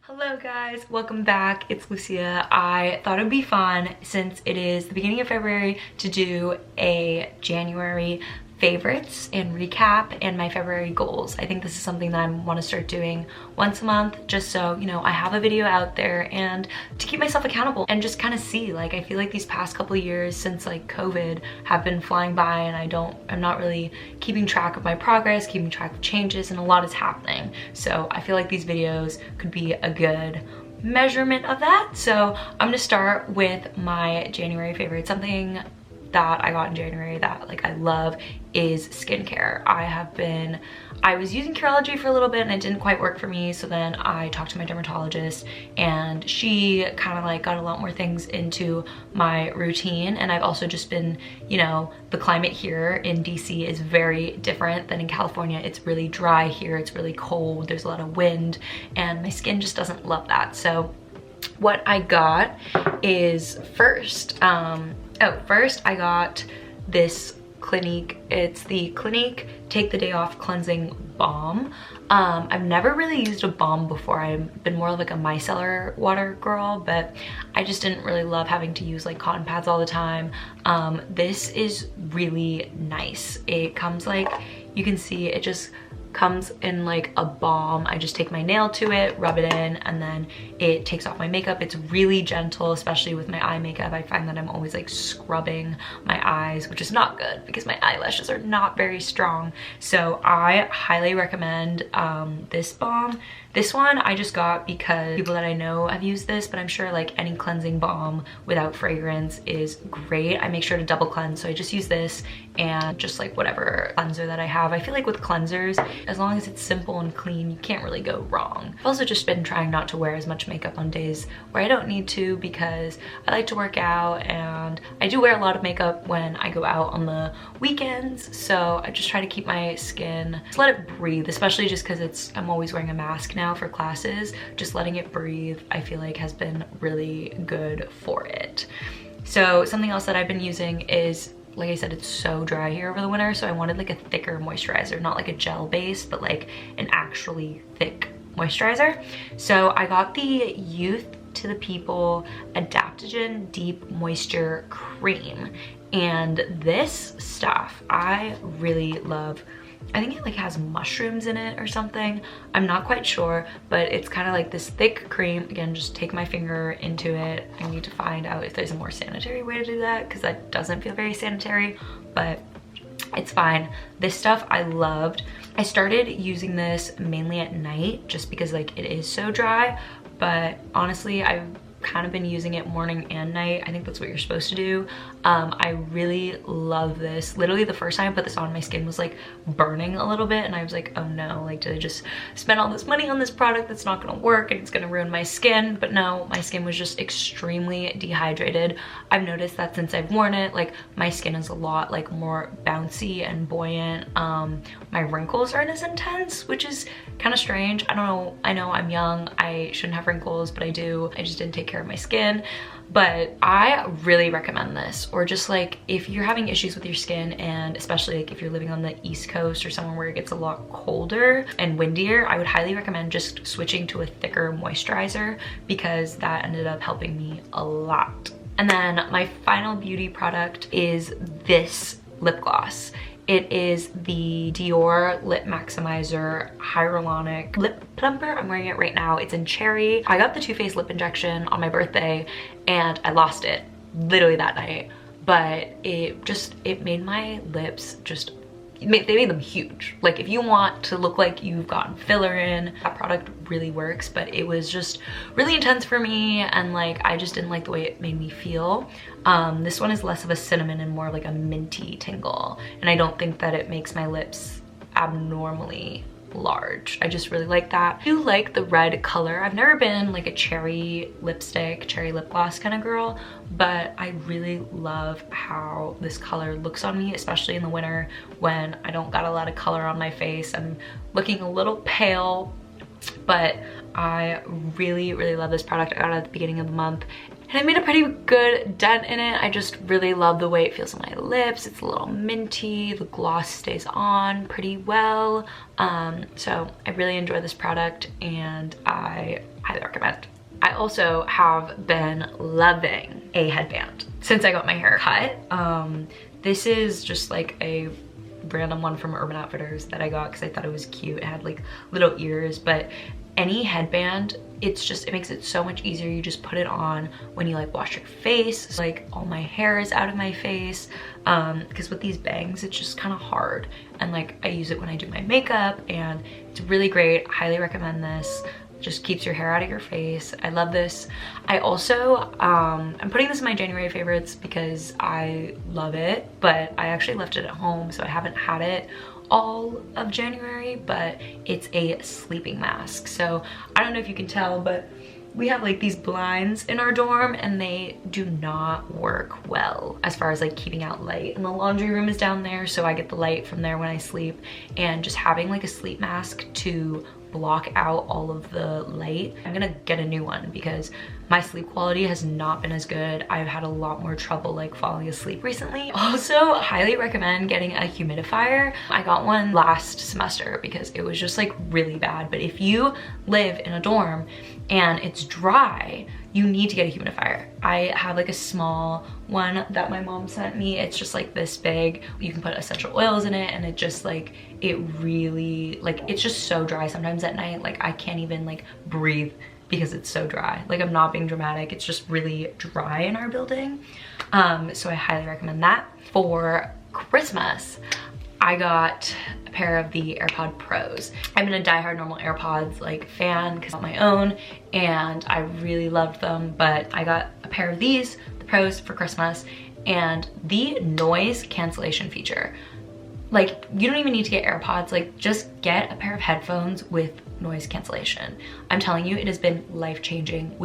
Hello guys, welcome back. It's Lucia. I thought it'd be fun since it is the beginning of February to do a January favorites and recap and my February goals. I think this is something that I want to start doing once a month just so, you know, I have a video out there and to keep myself accountable and just kind of see, like, I feel like these past couple of years since like COVID have been flying by and I'm not really keeping track of my progress, keeping track of changes, and a lot is happening. So I feel like these videos could be a good measurement of that. So I'm gonna start with my January favorite. Something that I got in January that like I love is skincare. I was using Curology for a little bit and it didn't quite work for me, so then I talked to my dermatologist and she kind of like got a lot more things into my routine. And I've also just been, you know, the climate here in DC is very different than in California. It's really dry here, it's really cold, there's a lot of wind, and my skin just doesn't love that. So what I got is first I got this Clinique. It's the Clinique Take the Day Off Cleansing Balm. I've never really used a balm before. I've been more like a micellar water girl, but I just didn't really love having to use like cotton pads all the time. This is really nice. It comes like, you can see it just comes in like a balm. I just take my nail to it, rub it in, and then it takes off my makeup. It's really gentle, especially with my eye makeup. I find that I'm always like scrubbing my eyes, which is not good because my eyelashes are not very strong. So I highly recommend this balm. This one I just got because people that I know have used this, but I'm sure like any cleansing balm without fragrance is great. I make sure to double cleanse, so I just use this and just like whatever cleanser that I have. I feel like with cleansers, as long as it's simple and clean, you can't really go wrong. I've also just been trying not to wear as much makeup on days where I don't need to because I like to work out and I do wear a lot of makeup when I go out on the weekends. So I just try to keep my skin, just let it breathe, especially just because I'm always wearing a mask now for classes. Just letting it breathe, I feel like, has been really good for it. So something else that I've been using is, like I said, it's so dry here over the winter, so I wanted like a thicker moisturizer, not like a gel base, but like an actually thick moisturizer. So I got the Youth to the People Adaptogen Deep Moisture Cream, and this stuff I really love. I think it like has mushrooms in it or something. I'm not quite sure, but it's kind of like this thick cream. Again, just take my finger into it. I need to find out if there's a more sanitary way to do that because that doesn't feel very sanitary, but it's fine. This stuff I loved. I started using this mainly at night just because like it is so dry, but honestly, I've kind of been using it morning and night. I think that's what you're supposed to do. I really love this. Literally the first time I put this on, my skin was like burning a little bit and I was like, oh no, like did I just spend all this money on this product that's not gonna work and it's gonna ruin my skin? But no, my skin was just extremely dehydrated. I've noticed that since I've worn it, like my skin is a lot like more bouncy and buoyant. My wrinkles aren't as intense, which is kind of strange. I don't know, I know I'm young, I shouldn't have wrinkles, but I do. I just didn't take care of my skin. But I really recommend this, or just like if you're having issues with your skin, and especially like if you're living on the East Coast or somewhere where it gets a lot colder and windier, I would highly recommend just switching to a thicker moisturizer because that ended up helping me a lot. And then my final beauty product is this lip gloss. It is the Dior Lip Maximizer Hyaluronic Lip Plumper. I'm wearing it right now. It's in cherry. I got the Too Faced lip injection on my birthday and I lost it literally that night. But it made my lips just, they made them huge. Like if you want to look like you've gotten filler in, that product really works, but it was just really intense for me and like I just didn't like the way it made me feel. This one is less of a cinnamon and more like a minty tingle, and I don't think that it makes my lips abnormally large. I just really like that. I do like the red color. I've never been like a cherry lipstick, cherry lip gloss kind of girl, but I really love how this color looks on me, especially in the winter when I don't got a lot of color on my face. I'm looking a little pale, but I really love this product. I got it at the beginning of the month and I made a pretty good dent in it. I just really love the way it feels on my lips. It's a little minty, the gloss stays on pretty well. So I really enjoy this product and I highly recommend also have been loving a headband since I got my hair cut. This is just like a random one from Urban Outfitters that I got because I thought it was cute. It had like little ears, but any headband, it makes it so much easier. You just put it on when you like wash your face. Like all my hair is out of my face because with these bangs it's just kind of hard, and like I use it when I do my makeup and it's really great. Highly recommend this. Just keeps your hair out of your face. I love this. I also I'm putting this in my January favorites because I love it, but I actually left it at home, so I haven't had it all of January, but it's a sleeping mask. So I don't know if you can tell, but we have like these blinds in our dorm and they do not work well as far as like keeping out light, and the laundry room is down there, so I get the light from there when I sleep, and just having like a sleep mask to block out all of the light. I'm gonna get a new one because my sleep quality has not been as good. I've had a lot more trouble like falling asleep recently. Also, highly recommend getting a humidifier. I got one last semester because it was just like really bad. But if you live in a dorm and it's dry, you need to get a humidifier. I have like a small one that my mom sent me. It's just like this big. You can put essential oils in it, and it just like, it really, like, it's just so dry sometimes at night. Like I can't even like breathe because it's so dry. Like I'm not being dramatic. It's just really dry in our building. So I highly recommend that. For Christmas, I got a pair of the AirPod Pros. I've been a diehard normal AirPods like fan because I got my own and I really loved them, but I got a pair of these, the Pros, for Christmas, and the noise cancellation feature. Like you don't even need to get AirPods, like just get a pair of headphones with noise cancellation. I'm telling you, it has been life-changing.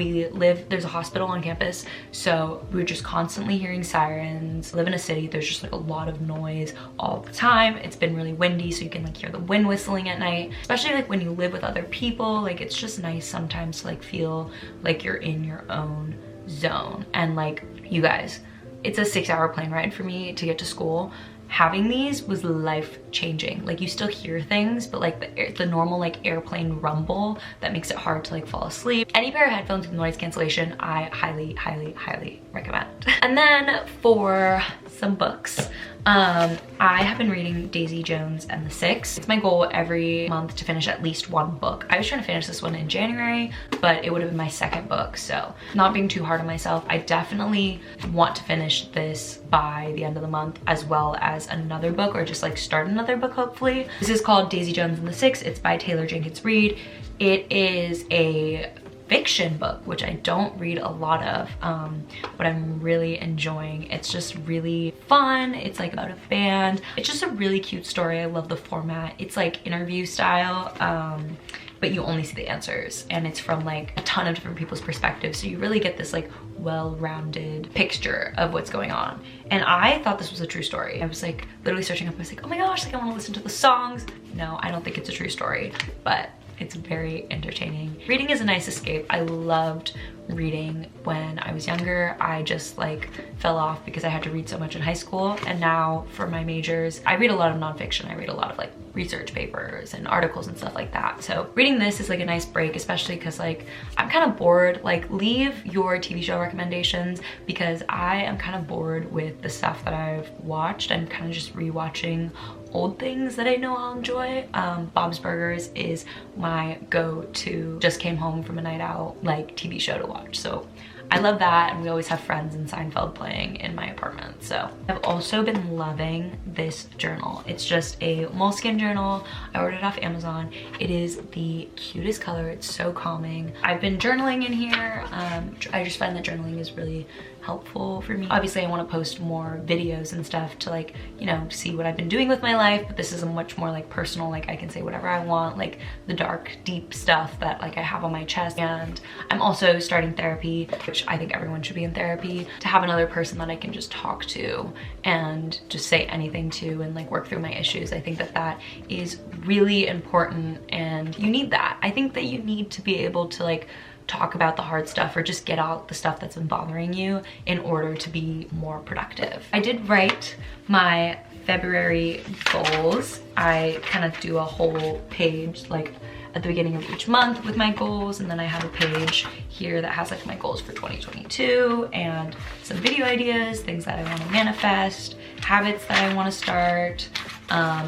There's a hospital on campus, so we're just constantly hearing sirens. Live in a city, there's just like a lot of noise all the time. It's been really windy, so you can like hear the wind whistling at night, especially like when you live with other people. Like it's just nice sometimes to like feel like you're in your own zone. And like, you guys, it's a 6-hour plane ride for me to get to school. Having these was life-changing. Like you still hear things, but like the normal like airplane rumble that makes it hard to like fall asleep. Any pair of headphones with noise cancellation, I highly, highly, highly recommend. And then for some books, I have been reading Daisy Jones and the Six. It's my goal every month to finish at least one book. I was trying to finish this one in January, but it would have been my second book, so not being too hard on myself. I definitely want to finish this by the end of the month, as well as another book, or just like start another book hopefully. This is called Daisy Jones and the Six. It's by Taylor Jenkins Reid. It is a fiction book, which I don't read a lot of, but I'm really enjoying. It's just really fun. It's like about a band. It's just a really cute story. I love the format. It's like interview style, but you only see the answers, and it's from like a ton of different people's perspectives, so you really get this like well-rounded picture of what's going on. And I thought this was a true story. I was like literally searching up, I was like, oh my gosh, like I want to listen to the songs. No, I don't think it's a true story, but it's very entertaining. Reading is a nice escape. I loved reading when I was younger. I just like fell off because I had to read so much in high school, and now for my majors I read a lot of nonfiction. I read a lot of like research papers and articles and stuff like that. So reading this is like a nice break, especially because like I'm kind of bored. Like leave your TV show recommendations because I am kind of bored with the stuff that I've watched. I'm kind of just rewatching old things that I know I'll enjoy. Bob's Burgers is my go-to, just came home from a night out like TV show to watch. So I love that, and we always have Friends and Seinfeld playing in my apartment. So I've also been loving this journal. It's just a Moleskine journal. I ordered it off Amazon. It is the cutest color. It's so calming. I've been journaling in here. I just find that journaling is really helpful for me. Obviously I want to post more videos and stuff to like, you know, see what I've been doing with my life, but this is a much more like personal, like I can say whatever I want, like the dark, deep stuff that like I have on my chest. And I'm also starting therapy, which I think everyone should be in therapy, to have another person that I can just talk to and just say anything to and like work through my issues. I think that that is really important, and you need that. I think that you need to be able to like talk about the hard stuff, or just get out the stuff that's been bothering you in order to be more productive. I did write my February goals. I kind of do a whole page like at the beginning of each month with my goals, and then I have a page here that has like my goals for 2022 and some video ideas, things that I want to manifest, habits that I want to start,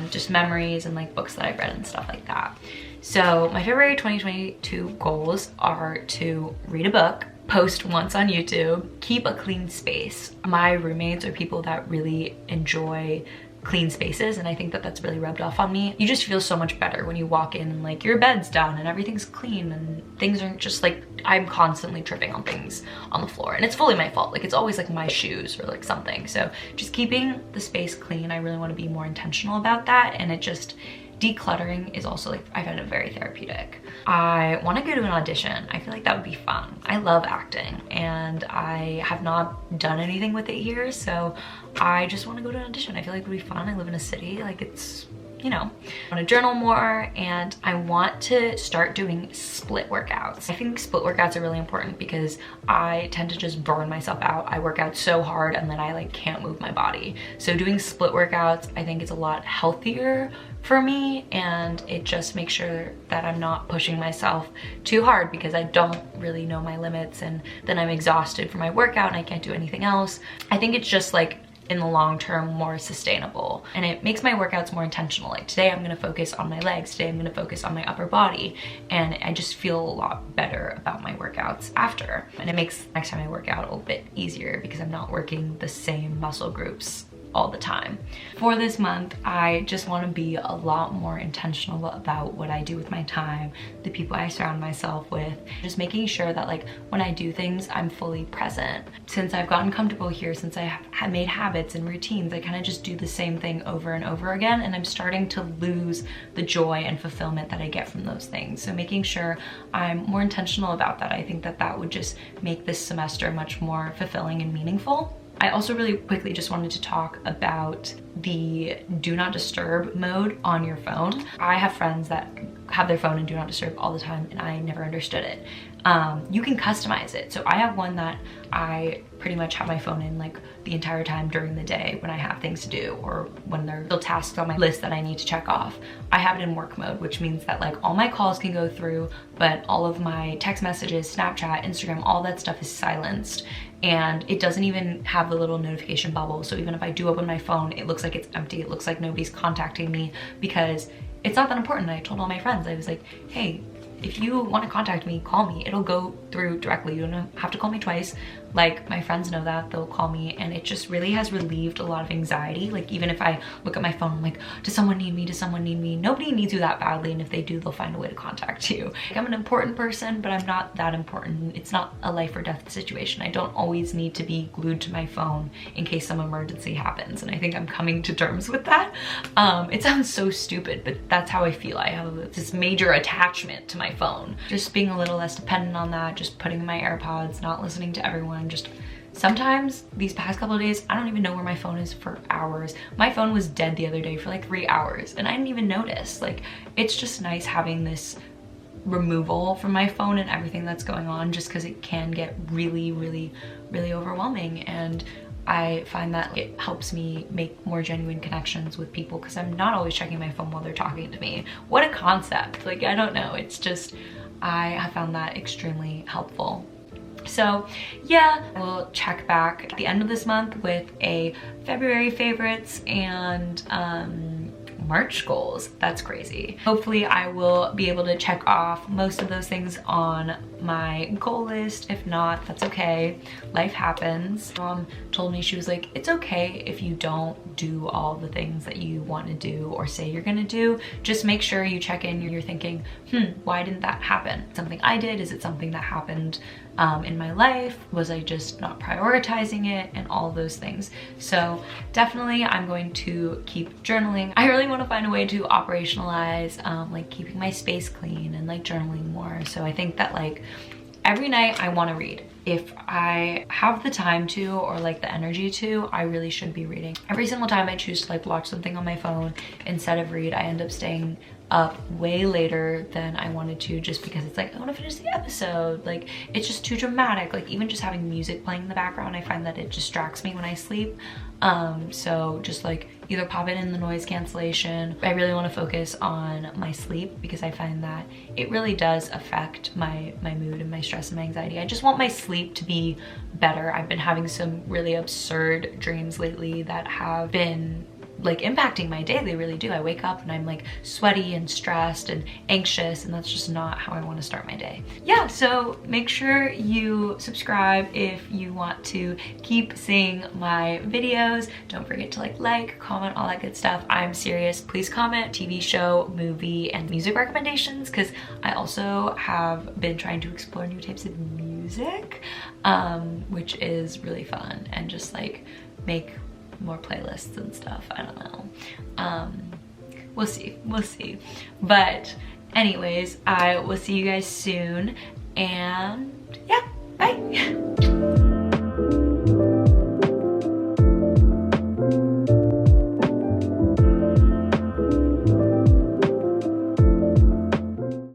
just memories and like books that I've read and stuff like that. So my February 2022 goals are to read a book, post once on YouTube, keep a clean space. My roommates are people that really enjoy clean spaces, and I think that that's really rubbed off on me. You just feel so much better when you walk in and like your bed's done and everything's clean and things aren't just like, I'm constantly tripping on things on the floor, and it's fully my fault. Like it's always like my shoes or like something. So just keeping the space clean, I really want to be more intentional about that, and it just, decluttering is also like, I find it very therapeutic. I want to go to an audition. I feel like that would be fun. I love acting and I have not done anything with it here, so I just want to go to an audition. I feel like it would be fun. I live in a city, like it's, you know. I want to journal more, and I want to start doing split workouts. I think split workouts are really important because I tend to just burn myself out. I work out so hard and then I like can't move my body. So doing split workouts, I think it's a lot healthier for me, and it just makes sure that I'm not pushing myself too hard because I don't really know my limits, and then I'm exhausted from my workout and I can't do anything else. I think it's just like in the long term more sustainable, and it makes my workouts more intentional. Like today I'm going to focus on my legs, today I'm going to focus on my upper body, and I just feel a lot better about my workouts after, and it makes next time I work out a little bit easier because I'm not working the same muscle groups all the time. For this month, I just want to be a lot more intentional about what I do with my time, the people I surround myself with, just making sure that like when I do things, I'm fully present. Since I've gotten comfortable here, since I have made habits and routines, I kind of just do the same thing over and over again, and I'm starting to lose the joy and fulfillment that I get from those things. So making sure I'm more intentional about that, I think that that would just make this semester much more fulfilling and meaningful. I also really quickly just wanted to talk about the do not disturb mode on your phone. I have friends that have their phone in do not disturb all the time, and I never understood it. You can customize it. So I have one that I pretty much have my phone in like the entire time during the day when I have things to do or when there are still tasks on my list that I need to check off. I have it in work mode, which means that like all my calls can go through, but all of my text messages, Snapchat, Instagram, all that stuff is silenced. And it doesn't even have the little notification bubble. So even if I do open my phone, it looks like it's empty. It looks like nobody's contacting me because it's not that important. I told all my friends, I was like, hey, if you want to contact me, call me. It'll go through directly. You don't have to call me twice. Like my friends know that, they'll call me, and it just really has relieved a lot of anxiety. Like even if I look at my phone, I'm like, does someone need me? Does someone need me? Nobody needs you that badly, and if they do, they'll find a way to contact you. Like, I'm an important person, but I'm not that important. It's not a life or death situation. I don't always need to be glued to my phone in case some emergency happens, and I think I'm coming to terms with that. It sounds so stupid, but that's how I feel. I have this major attachment to my phone. Just being a little less dependent on that, just putting in my AirPods, not listening to everyone. Just sometimes these past couple of days, I don't even know where my phone is for hours. My phone was dead the other day for like 3 hours and I didn't even notice. Like, it's just nice having this removal from my phone and everything that's going on, just because it can get really, really, really overwhelming. And I find that it helps me make more genuine connections with people because I'm not always checking my phone while they're talking to me. What a concept. Like, I don't know. It's just, I have found that extremely helpful. So yeah, we'll check back at the end of this month with a February favorites and March goals. That's crazy. Hopefully I will be able to check off most of those things on my goal list. If not, that's okay. Life happens. Mom told me, she was like, it's okay if you don't do all the things that you want to do or say you're gonna do. Just make sure you check in. You're thinking, why didn't that happen? Something I did? Is it something that happened in my life? Was I just not prioritizing it? And all of those things. So definitely I'm going to keep journaling. I really want to find a way to operationalize like keeping my space clean and like journaling more. So I think that like every night I want to read. If I have the time to or like the energy to, I really should be reading. Every single time I choose to like watch something on my phone instead of read, I end up staying up way later than I wanted to, just because it's like, I want to finish the episode. Like, it's just too dramatic. Like, even just having music playing in the background, I find that it distracts me when I sleep. So just like either pop it in the noise cancellation. I really want to focus on my sleep because I find that it really does affect my mood and my stress and my anxiety. I just want my sleep to be better. I've been having some really absurd dreams lately that have been like impacting my day. They really do. I wake up and I'm like sweaty and stressed and anxious, and that's just not how I want to start my day. Yeah, so make sure you subscribe if you want to keep seeing my videos. Don't forget to like, comment, all that good stuff. I'm serious. Please comment TV show, movie, and music recommendations, because I also have been trying to explore new types of music, which is really fun, and just like make more playlists and stuff. I don't know. We'll see. But anyways, I will see you guys soon, and yeah, bye.